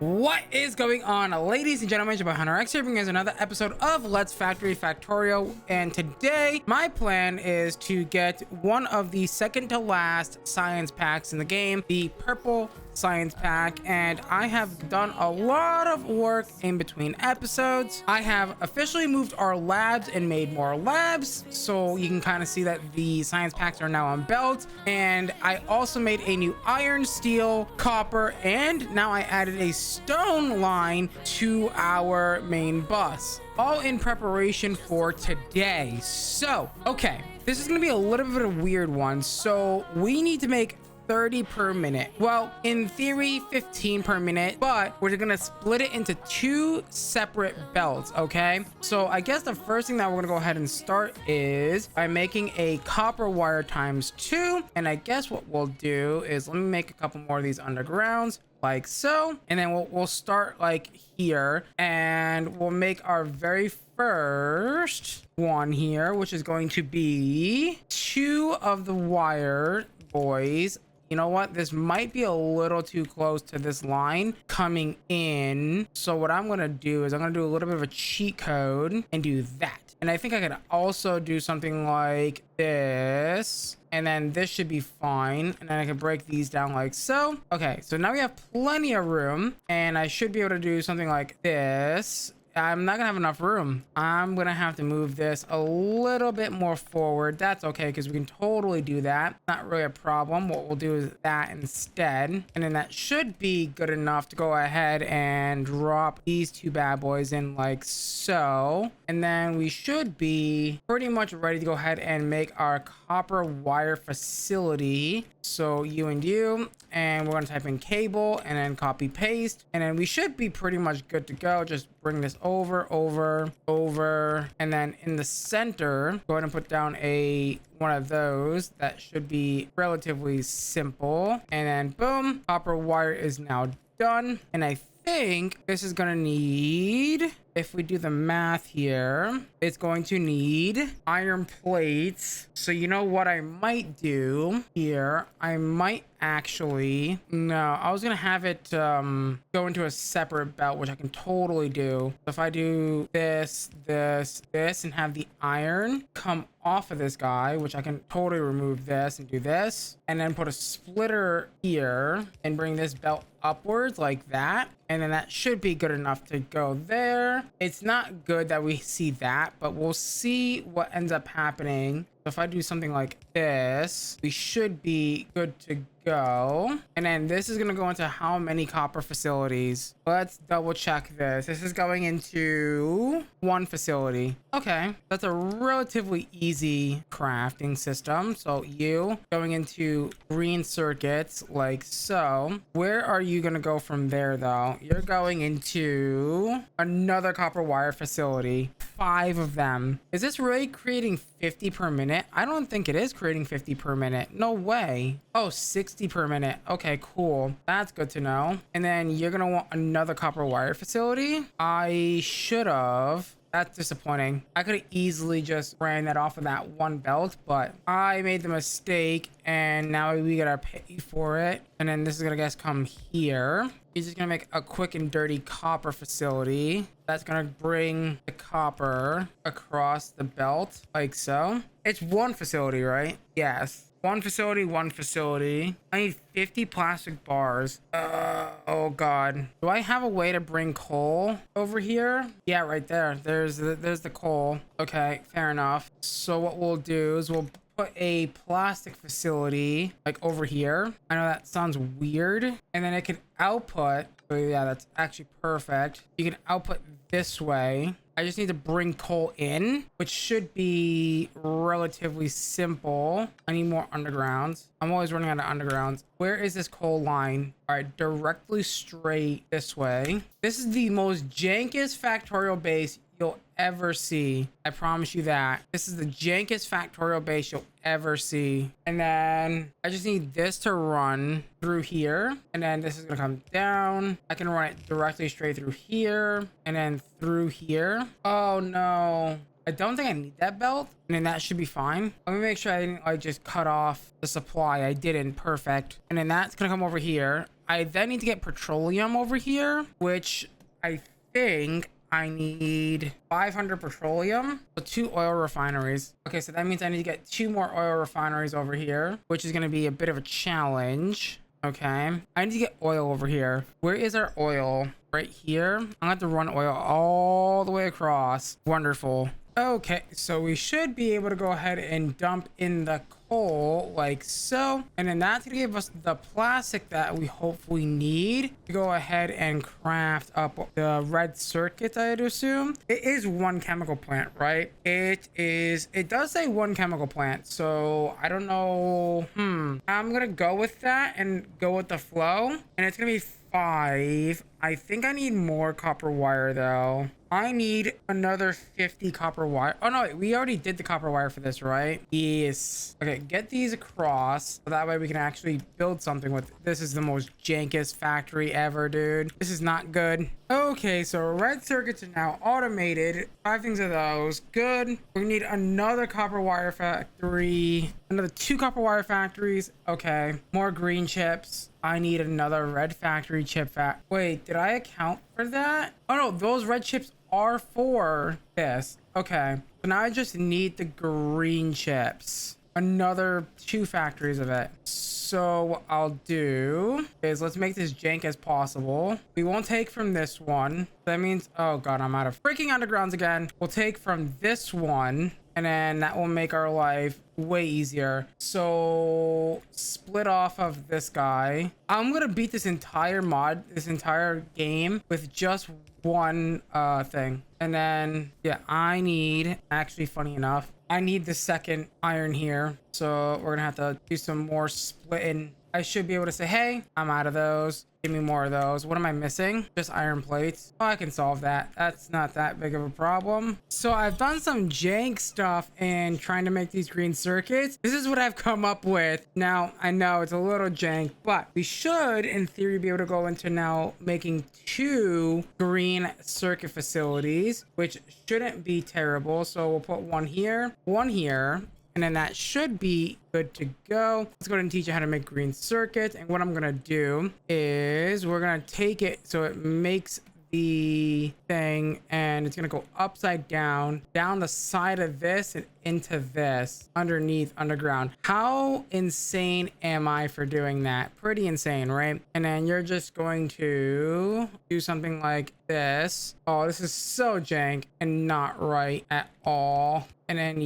What is going on, ladies and gentlemen? It's your boy HunterX here, bringing us another episode of Let's Factory Factorio. And today, my plan is to get one of the second to last science packs in the game, the purple science pack. And I have done a lot of work in between episodes. I have officially moved our labs and made more labs, so you can kind of see that the science packs are now on belt. And I also made a new iron, steel, copper, and now I added a stone line to our main bus, all in preparation for today. So okay, this is gonna be a little bit of a weird one. So we need to make 30 per minute. Well, in theory 15 per minute, but we're gonna split it into two separate belts. Okay, so I guess the first thing that we're gonna go ahead and start is by making a copper wire times 2. And I guess what we'll do is, let me make a couple more of these undergrounds like so, and then we'll start like here, and we'll make our very first one here, which is going to be 2 of the wire, boys. You know what? This might be a little too close to this line coming in. So what I'm going to do is I'm going to do a little bit of a cheat code and do that. And I think I could also do something like this. And then this should be fine. And then I can break these down like so. Okay, so now we have plenty of room. And I should be able to do something like this. I'm not gonna have enough room. I'm gonna have to move this a little bit more forward. That's okay, because we can totally do that. Not really a problem. What we'll do is that instead. And then that should be good enough to go ahead and drop these 2 bad boys in like so. And then we should be pretty much ready to go ahead and make our copper wire facility. So you and you, and we're gonna type in cable and then copy paste, and then we should be pretty much good to go. Just bring this over, and then in the center, go ahead and put down one of those. That should be relatively simple. And then boom, copper wire is now done. And I think this is gonna need, if we do the math here, it's going to need iron plates. So you know what I might do here? I might actually, no, I was gonna have it go into a separate belt, which I can totally do. So if I do this, and have the iron come off of this guy, which I can totally remove this and do this, and then put a splitter here and bring this belt upwards like that, and then that should be good enough to go there. It's not good that we see that, but we'll see what ends up happening. So if I do something like this, we should be good to go. And then this is gonna go into how many copper facilities? Let's double check this. This is going into 1 facility. Okay, that's a relatively easy crafting system. So you going into green circuits like so. Where are you gonna go from there though? You're going into another copper wire facility, 5 of them. Is this really creating 50 per minute? I don't think it is creating 50 per minute. No way. Oh, 60 per minute. Okay, cool. That's good to know. And then you're gonna want another copper wire facility. I should have. That's disappointing. I could have easily just ran that off of that 1 belt, but I made the mistake, and now we gotta pay for it. And then this is gonna guess come here. He's just gonna make a quick and dirty copper facility. That's gonna bring the copper across the belt like so. It's 1 facility, right? Yes. 1 facility, 1 facility. I need 50 plastic bars. Oh god. Do I have a way to bring coal over here? Yeah, right there. There's the coal. Okay, fair enough. So what we'll do is we'll put a plastic facility like over here. I know that sounds weird. And then it can output. Oh yeah, that's actually perfect. You can output this way. I just need to bring coal in, which should be relatively simple. I need more undergrounds. I'm always running out of undergrounds. Where is this coal line? All right, directly straight this way. This is the most jankiest Factorio base you'll ever see. I promise you that. This is the jankiest Factorio base you'll ever see. And then I just need this to run through here, and then this is gonna come down. I can run it directly straight through here and then through here. Oh no, I don't think I need that belt, and then that should be fine. Let me make sure I didn't like just cut off the supply. I didn't. Perfect. And then that's gonna come over here. I then need to get petroleum over here, which I think I need 500 petroleum, so 2 oil refineries. Okay, so that means I need to get 2 more oil refineries over here, which is going to be a bit of a challenge. Okay, I need to get oil over here. Where is our oil? Right here. I'm gonna have to run oil all the way across. Wonderful. Okay, so we should be able to go ahead and dump in the coal like so, and then that's gonna give us the plastic that we hopefully need to go ahead and craft up the red circuits. I'd assume it is 1 chemical plant, right? It does say 1 chemical plant, so I don't know. I'm gonna go with that and go with the flow, and it's gonna be 5. I think I need more copper wire though. I need another 50 copper wire. Oh no, we already did the copper wire for this, right? Yes. Okay, get these across so that way we can actually build something with. This is the most jankiest factory ever, dude. This is not good. Okay, so red circuits are now automated. 5 things of those. Good. We need another copper wire factory. Another 2 copper wire factories. Okay. More green chips. I need another red factory chip Wait, did I account for that? Oh no, those red chips are for this. Okay. So now I just need the green chips. Another 2 factories of it. So what I'll do is let's make this jank as possible. We won't take from this one. That means, oh god, I'm out of freaking undergrounds again. We'll take from this one, and then that will make our life way easier. So split off of this guy. I'm gonna beat this entire game with just 1 thing. And then yeah, I need, actually funny enough, I need the second iron here, so we're gonna have to do some more splitting. I should be able to say, hey, I'm out of those. Give me more of those. What am I missing? Just iron plates. Oh, I can solve that. That's not that big of a problem. So I've done some jank stuff and trying to make these green circuits. This is what I've come up with. Now, I know it's a little jank, but we should, in theory, be able to go into now making 2 green circuit facilities, which shouldn't be terrible. So we'll put 1 here, 1 here. And then that should be good to go. Let's go ahead and teach you how to make green circuits. And what I'm going to do is we're going to take it so it makes the thing, and it's going to go upside down the side of this and into this underneath underground. How insane am I for doing that? Pretty insane, right? And then you're just going to do something like this. Oh, this is so jank and not right at all. And then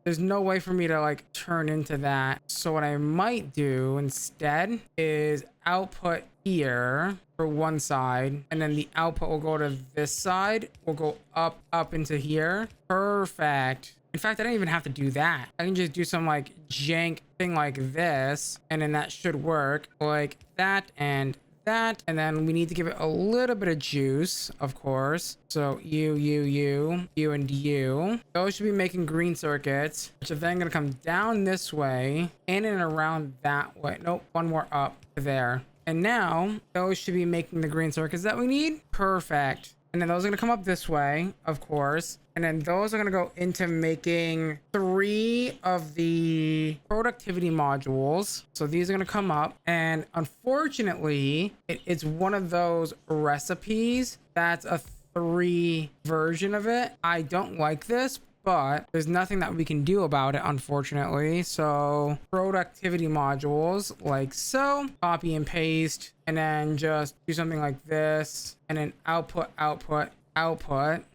there's no way for me to like turn into that. So what I might do instead is output here for 1 side, and then the output will go to this side. We'll go up into here. Perfect. In fact, I don't even have to do that. I can just do some like jank thing like this, and then that should work like that and that. And then we need to give it a little bit of juice, of course. So you and you, those should be making green circuits, which are then gonna come down this way in and around that way. Nope, 1 more up to there. And now those should be making the green circuits that we need. Perfect. And then those are gonna come up this way, of course. And then those are gonna go into making 3 of the productivity modules. So these are gonna come up, and unfortunately, it's one of those recipes that's a 3 version of it. I don't like this, but there's nothing that we can do about it, unfortunately. So productivity modules like so, copy and paste, and then just do something like this, and then output,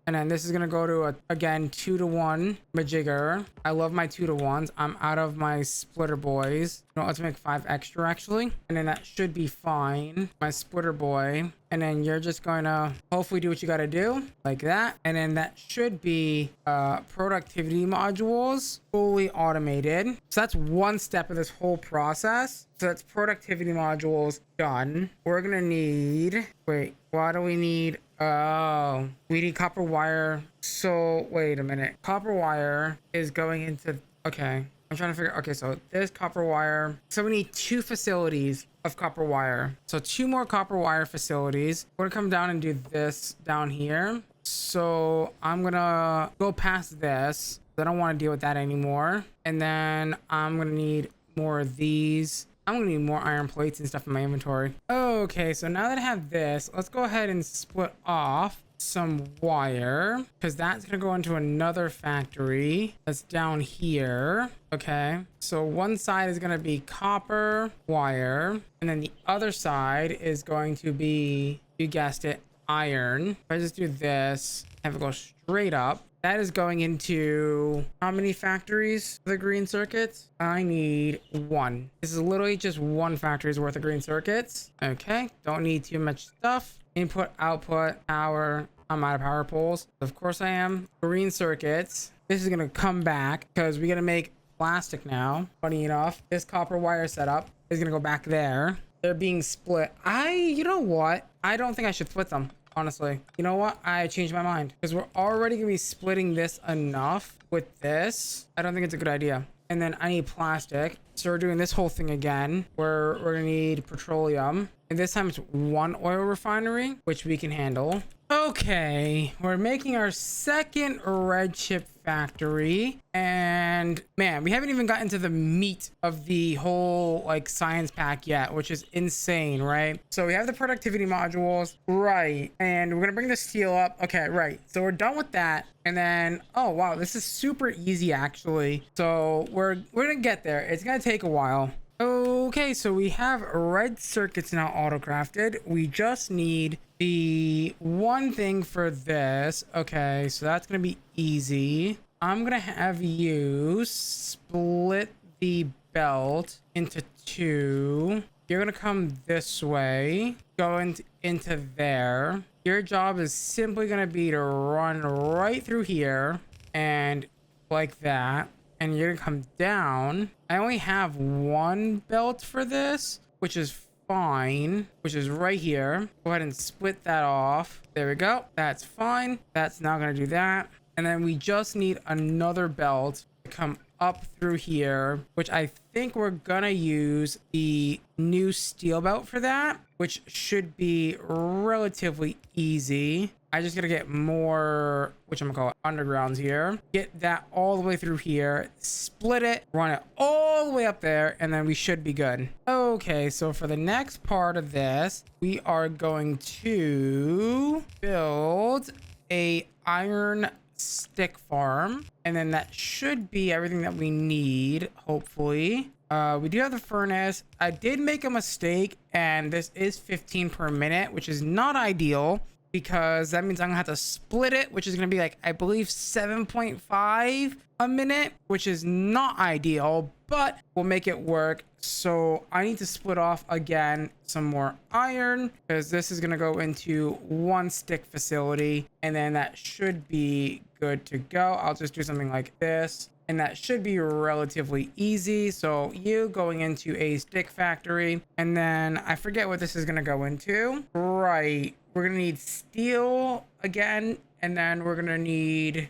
and then this is gonna go to again 2-to-1 majigger. I love my 2-to-1s. I'm out of my splitter boys. No, let's make 5 extra actually, and then that should be fine. My splitter boy, and then you're just going to hopefully do what you got to do like that, and then that should be productivity modules fully automated. So that's 1 step of this whole process. So that's productivity modules done. We're gonna need, wait, why do we need, oh, we need copper wire. So wait a minute, copper wire is going into, okay, I'm trying to figure, okay, so this copper wire, so we need 2 facilities of copper wire. So 2 more copper wire facilities. We're gonna come down and do this down here. So I'm gonna go past this. I don't want to deal with that anymore. And then I'm gonna need more of these I'm gonna need more iron plates and stuff in my inventory. Okay, so now that I have this, let's go ahead and split off some wire, because that's gonna go into another factory that's down here. Okay, so one side is gonna be copper wire, and then the other side is going to be, you guessed it, iron. If I just do this, have it go straight up, that is going into how many factories for the green circuits? I need one. This is literally just one factory's worth of green circuits. Okay, don't need too much stuff. Input, output, power. I'm out of power poles. Of course I am. Green circuits. This is gonna come back because we're gonna make plastic now. Funny enough, this copper wire setup is gonna go back there. They're being split. You know what? I don't think I should split them. Honestly, you know what? I changed my mind because we're already gonna be splitting this enough with this. I don't think it's a good idea. And then I need plastic, so we're doing this whole thing again where we're gonna need petroleum, and this time it's one oil refinery, which we can handle. Okay, we're making our second red chip factory, and man, we haven't even gotten to the meat of the whole like science pack yet, which is insane, right? So we have the productivity modules, right, and we're gonna bring the steel up. Okay, right, so we're done with that. And then, oh wow, this is super easy actually, so we're gonna get there. It's gonna take a while. Okay, so we have red circuits now auto crafted. We just need the one thing for this. Okay, so that's gonna be easy. I'm gonna have you split the belt into two. You're gonna come this way, go into there. Your job is simply gonna be to run right through here and like that. And you're gonna come down. I only have one belt for this, which is fine, which is right here. Go ahead and split that off. There we go. That's fine. That's not gonna do that. And then we just need another belt to come up through here, which I think we're gonna use the new steel belt for that, which should be relatively easy. I just gotta get more, whatchamacallit, undergrounds here. Get that all the way through here, split it, run it all the way up there, and then we should be good. Okay, so for the next part of this, we are going to build a iron stick farm, and then that should be everything that we need, hopefully. We do have the furnace. I did make a mistake, and this is 15 per minute, which is not ideal, because that means I'm gonna have to split it, which is gonna be like, I believe 7.5 a minute, which is not ideal, but we'll make it work. So I need to split off again some more iron, because this is gonna go into one stick facility, and then that should be good to go. I'll just do something like this, and that should be relatively easy. So you going into a stick factory, and then I forget what this is gonna go into. Right, we're gonna need steel again, and then we're gonna need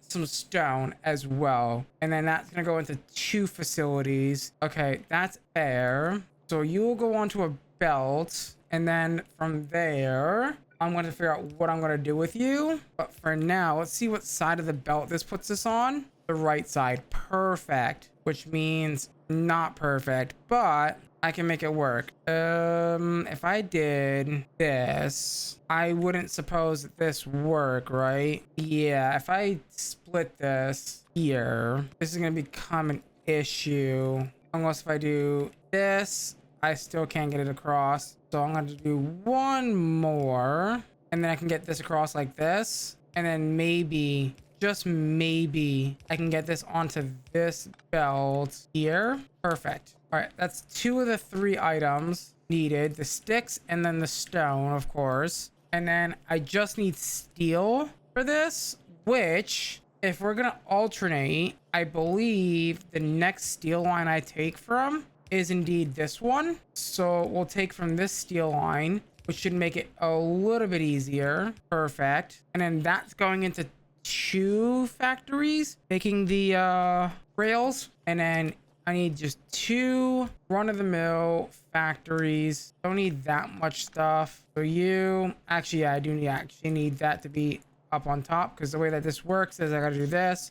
some stone as well, and then that's gonna go into two facilities. Okay, that's fair. So you will go onto a belt, and then from there I'm going to figure out what I'm going to do with you. But for now, let's see what side of the belt this puts us on. The right side. Perfect. Which means not perfect, but I can make it work. If I did this, I wouldn't suppose that this work, right? Yeah, if I split this here, this is going to become an issue. Unless if I do this, I still can't get it across. So I'm going to do one more, and then I can get this across like this. And then maybe, just maybe, I can get this onto this belt here. Perfect. All right, that's two of the three items needed. The sticks and then the stone, of course. And then I just need steel for this, which, if we're going to alternate, I believe the next steel line I take from is indeed this one. So we'll take from this steel line, which should make it a little bit easier. Perfect. And then that's going into two factories, making the rails. And then I need just two run-of-the-mill factories. Don't need that much stuff. So you, actually, yeah, I do actually need that to be up on top, because the way that this works is I gotta do this,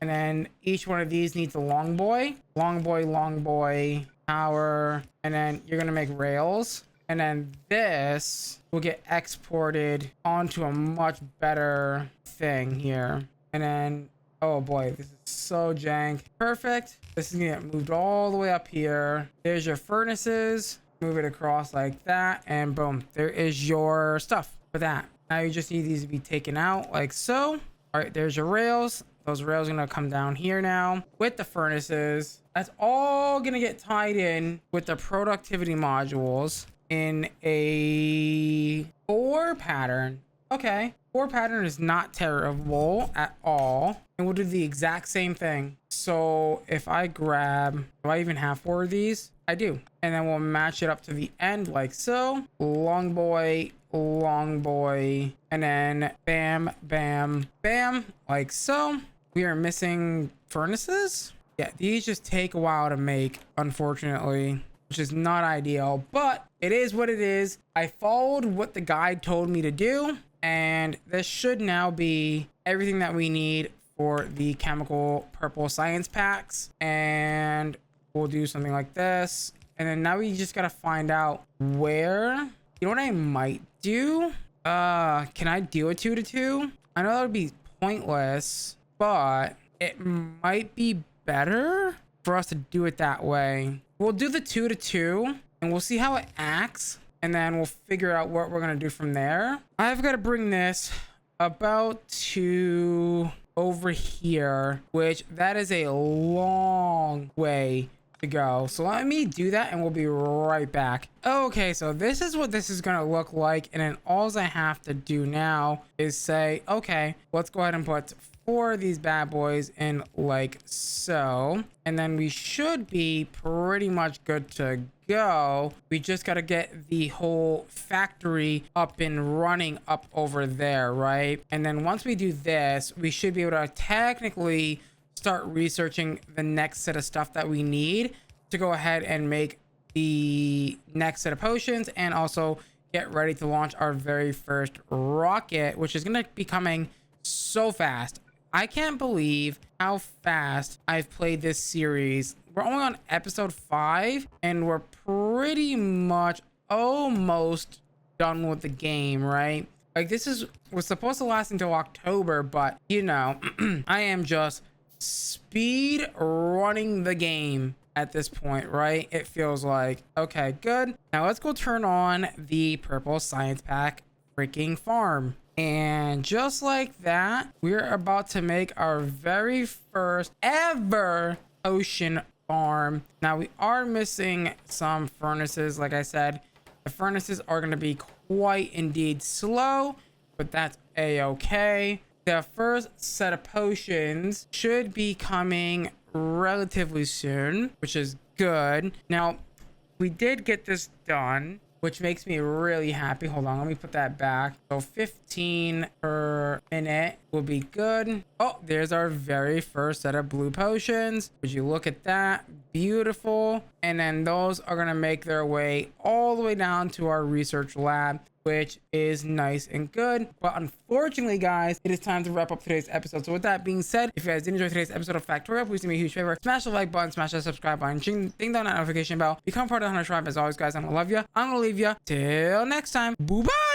and then each one of these needs a long boy. Long boy, power, and then you're gonna make rails. And then this will get exported onto a much better thing here. And then, oh boy, this is so jank. Perfect. This is gonna get moved all the way up here. There's your furnaces. Move it across like that. And boom, there is your stuff for that. Now you just need these to be taken out like so. All right, there's your rails. Those rails are gonna come down here now with the furnaces. That's all gonna get tied in with the productivity modules in a 4 pattern. Okay, 4 pattern is not terrible at all. And we'll do the exact same thing. So if I grab, do I even have 4 of these? I do. And then we'll match it up to the end like so. Long boy, and then bam, bam, bam, like so. We are missing furnaces. Yeah, these just take a while to make, unfortunately, which is not ideal, but it is what it is. I followed what the guide told me to do, and this should now be everything that we need for the chemical purple science packs. And we'll do something like this. And then now we just gotta find out where. You know what I might do? Can I do a 2 to 2? I know that would be pointless, but it might be better for us to do it that way. We'll do the 2 to 2 and we'll see how it acts, and then we'll figure out what we're gonna do from there. I've got to bring this about to over here, which that is a long way to go. So let me do that and we'll be right back. Okay, so this is what this is gonna look like, and then all I have to do now is say, okay, let's go ahead and put 4 of these bad boys in like so, and then we should be pretty much good to go. We just got to get the whole factory up and running up over there, right? And then once we do this, we should be able to technically start researching the next set of stuff that we need to go ahead and make the next set of potions, and also get ready to launch our very first rocket, which is going to be coming so fast. I can't believe how fast I've played this series. We're only on episode 5 and we're pretty much almost done with the game, right? Like this was supposed to last until October, but you know, I am just speed running the game at this point, right? It feels like. Okay, good. Now let's go turn on the purple science pack freaking farm. And just like that, we're about to make our very first ever potion farm. Now we are missing some furnaces. Like I said, the furnaces are going to be quite indeed slow, but that's a-okay. The first set of potions should be coming relatively soon, which is good. Now, we did get this done, which makes me really happy. Hold on, let me put that back. So 15 per minute will be good. Oh, there's our very first set of blue potions. Would you look at that? Beautiful. And then those are gonna make their way all the way down to our research lab, which is nice and good. But unfortunately, guys, it is time to wrap up today's episode. So with that being said, if you guys did enjoy today's episode of Factorio, please do me a huge favor. Smash the like button, smash that subscribe button, ding down that notification bell. Become part of the Hunter tribe. As always, guys, I'm gonna love you. I'm gonna leave you. Till next time. Bye-bye.